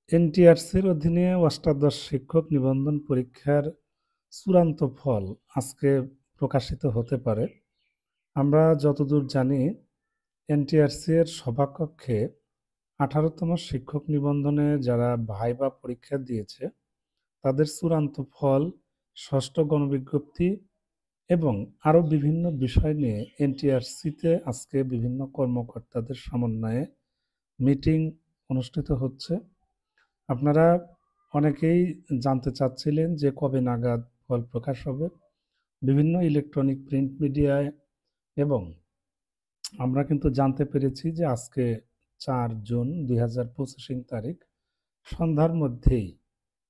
এনটিআরসির অধীনে অষ্টাদশ শিক্ষক নিবন্ধন পরীক্ষার চূড়ান্ত ফল আজকে প্রকাশিত হতে পারে। আমরা যতদূর জানি, এনটিআরসি এর সভাকক্ষে 18তম শিক্ষক নিবন্ধনে যারা ভাইবা পরীক্ষা দিয়েছে তাদের চূড়ান্ত ফল, ষষ্ঠ গণবিজ্ঞপ্তি এবং আরও বিভিন্ন বিষয় নিয়ে এনটিআরসিতে আজকে বিভিন্ন কর্মকর্তাদের সমন্বয়ে মিটিং অনুষ্ঠিত হচ্ছে। আপনারা অনেকেই জানতে চাচ্ছিলেন যে কবে নাগাদ ফল প্রকাশ হবে। বিভিন্ন ইলেকট্রনিক প্রিন্ট মিডিয়ায় এবং আমরা কিন্তু জানতে পেরেছি যে আজকে 4 জুন 2025 তারিখ সন্ধ্যার মধ্যেই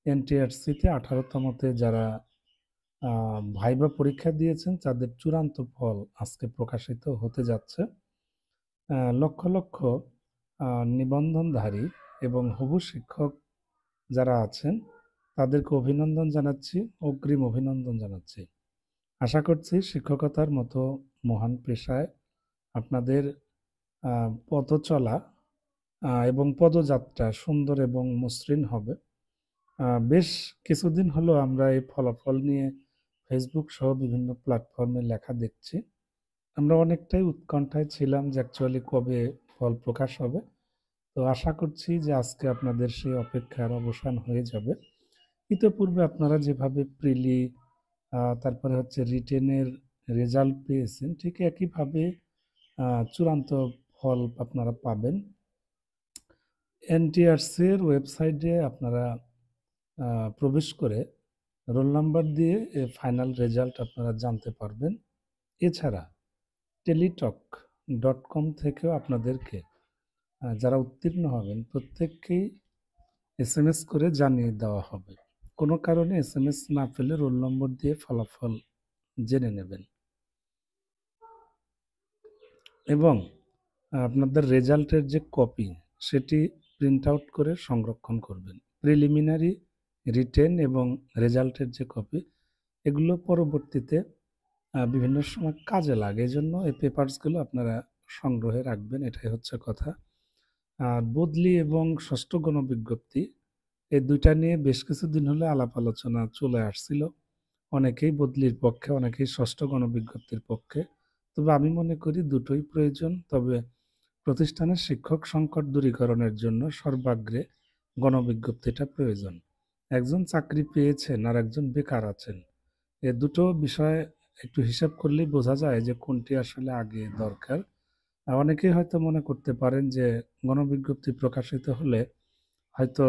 এনটিআরসিতে 18তমতে যারা ভাইবা পরীক্ষা দিয়েছেন তাদের চূড়ান্ত ফল আজকে প্রকাশিত হতে যাচ্ছে। লক্ষ লক্ষ নিবন্ধনধারী এবং হবু শিক্ষক যারা আছেন তাদেরকে অভিনন্দন জানাচ্ছি, অগ্রিম অভিনন্দন জানাচ্ছি। আশা করছি শিক্ষকতার মতো মহান পেশায় আপনাদের পথ চলা এবং পদযাত্রা সুন্দর এবং মসৃণ হবে। বেশ কিছুদিন হলো আমরা এই ফলাফল নিয়ে ফেসবুক সহ বিভিন্ন প্ল্যাটফর্মে লেখা দেখছি। আমরা অনেকটাই উৎকণ্ঠায় ছিলাম যে অ্যাকচুয়ালি কবে ফল প্রকাশ হবে। তো আশা করছি যে আজকে আপনাদের সেই অপেক্ষার অবসান হয়ে যাবে। ইতিপূর্বে আপনারা যেভাবে প্রিলি তারপরে হচ্ছে রিটেনের রেজাল্ট পেয়েছেন, ঠিক একইভাবে চূড়ান্ত ফল আপনারা পাবেন। এনটিআরসির ওয়েবসাইটে আপনারা প্রবেশ করে রোল নাম্বার দিয়ে ফাইনাল রেজাল্ট আপনারা জানতে পারবেন। এছাড়া টেলিটক.com থেকেও আপনাদেরকে যারা উত্তীর্ণ হবেন প্রত্যেককেই SMS করে জানিয়ে দেওয়া হবে। কোনো কারণে SMS না পেলে রোল নম্বর দিয়ে ফলাফল জেনে নেবেন এবং আপনাদের রেজাল্টের যে কপি সেটি প্রিন্ট আউট করে সংরক্ষণ করবেন। প্রিলিমিনারি, রিটেন এবং রেজাল্টের যে কপি এগুলো পরবর্তীতে বিভিন্ন সময় কাজে লাগে, এজন্য এই পেপারসগুলো আপনারা সংগ্রহে রাখবেন, এটাই হচ্ছে কথা। আর বদলি এবং ষষ্ঠ গণবিজ্ঞপ্তি এই দুইটা নিয়ে বেশ কিছুদিন হলে আলাপ আলোচনা চলে আসছিল। অনেকেই বদলির পক্ষে, অনেকেই ষষ্ঠ গণবিজ্ঞপ্তির পক্ষে। তবে আমি মনে করি দুটোই প্রয়োজন। তবে প্রতিষ্ঠানের শিক্ষক সংকট দূরীকরণের জন্য সর্বাগ্রে গণবিজ্ঞপ্তিটা প্রয়োজন। একজন চাকরি পেয়েছেন আর একজন বেকার আছেন, এ দুটো বিষয় একটু হিসাব করলেই বোঝা যায় যে কোনটি আসলে আগে দরকার। অনেকেই হয়তো মনে করতে পারেন যে গণবিজ্ঞপ্তি প্রকাশিত হলে হয়তো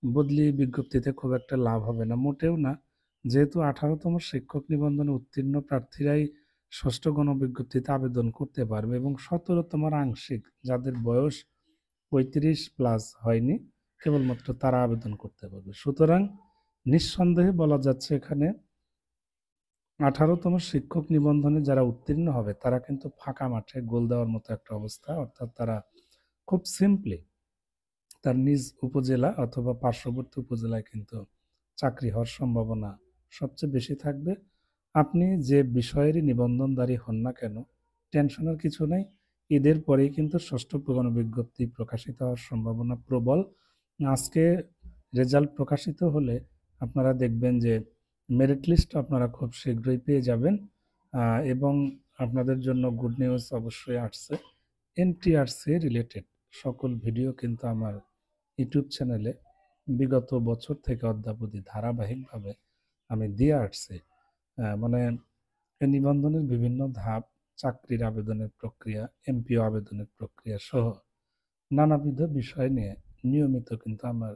বদলি বিজ্ঞপ্তিতে খুব একটা লাভ হবে না। মোটেও না। যেহেতু 18তম শিক্ষক নিবন্ধনে উত্তীর্ণ প্রার্থীরাই ষষ্ঠ গণবিজ্ঞপ্তিতে আবেদন করতে পারবে এবং 17তম আংশিক যাদের বয়স 35+ হয়নি কেবলমাত্র তারা আবেদন করতে পারবে। সুতরাং নিঃসন্দেহে বলা যাচ্ছে এখানে 18তম শিক্ষক নিবন্ধনে যারা উত্তীর্ণ হবে তারা কিন্তু ফাঁকা মাঠে গোল দেওয়ার মতো একটা অবস্থা, অর্থাৎ তারা খুব সিম্পলি তার নিজ উপজেলা অথবা পার্শ্ববর্তী উপজেলায় কিন্তু চাকরি হওয়ার সম্ভাবনা সবচেয়ে বেশি থাকবে। আপনি যে বিষয়েরই নিবন্ধনধারী হন না কেন, টেনশনের কিছু নেই। ঈদের পরেই কিন্তু ষষ্ঠ গণবিজ্ঞপ্তি প্রকাশিত হওয়ার সম্ভাবনা প্রবল। আজকে রেজাল্ট প্রকাশিত হলে আপনারা দেখবেন যে মেরিট লিস্ট আপনারা খুব শীঘ্রই পেয়ে যাবেন এবং আপনাদের জন্য গুড নিউজ অবশ্যই আসছে। এনটিআরসি রিলেটেড সকল ভিডিও কিন্তু আমার ইউটিউব চ্যানেলে বিগত বছর থেকে অদ্যাবধি ধারাবাহিকভাবে আমি দিয়ে আসছি। মানে নিবন্ধনের বিভিন্ন ধাপ, চাকরির আবেদনের প্রক্রিয়া, এমপিও আবেদনের প্রক্রিয়া সহ নানাবিধ বিষয় নিয়ে নিয়মিত কিন্তু আমার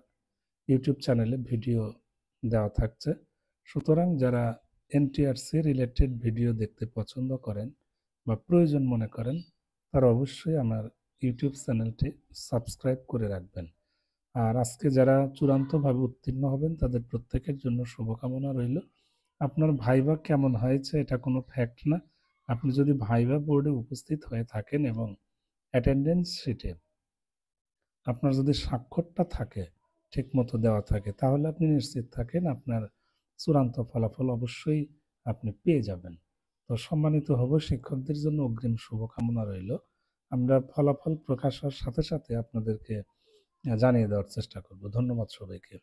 ইউটিউব চ্যানেলে ভিডিও দেওয়া থাকছে। সুতরাং যারা এনটিআরসি রিলেটেড ভিডিও দেখতে পছন্দ করেন বা প্রয়োজন মনে করেন তারা অবশ্যই আমার ইউটিউব চ্যানেলটি সাবস্ক্রাইব করে রাখবেন। আর আজকে যারা চূড়ান্তভাবে উত্তীর্ণ হবেন তাদের প্রত্যেকের জন্য শুভকামনা রইল। আপনার ভাইভা কেমন হয়েছে এটা কোনো ফ্যাক্ট না। আপনি যদি ভাইভা বোর্ডে উপস্থিত হয়ে থাকেন এবং অ্যাটেন্ডেন্স শিটে আপনার যদি স্বাক্ষরটা থাকে, ঠিকমতো দেওয়া থাকে, তাহলে আপনি নিশ্চিত থাকেন আপনার চূড়ান্ত ফলাফল অবশ্যই আপনি পেয়ে যাবেন। তো সম্মানিত হব শিক্ষকদের জন্য অগ্রিম শুভকামনা রইল। আমরা ফলাফল প্রকাশ হওয়ার সাথে সাথে আপনাদেরকে জানিয়ে দেওয়ার চেষ্টা করব। ধন্যবাদ সবাইকে।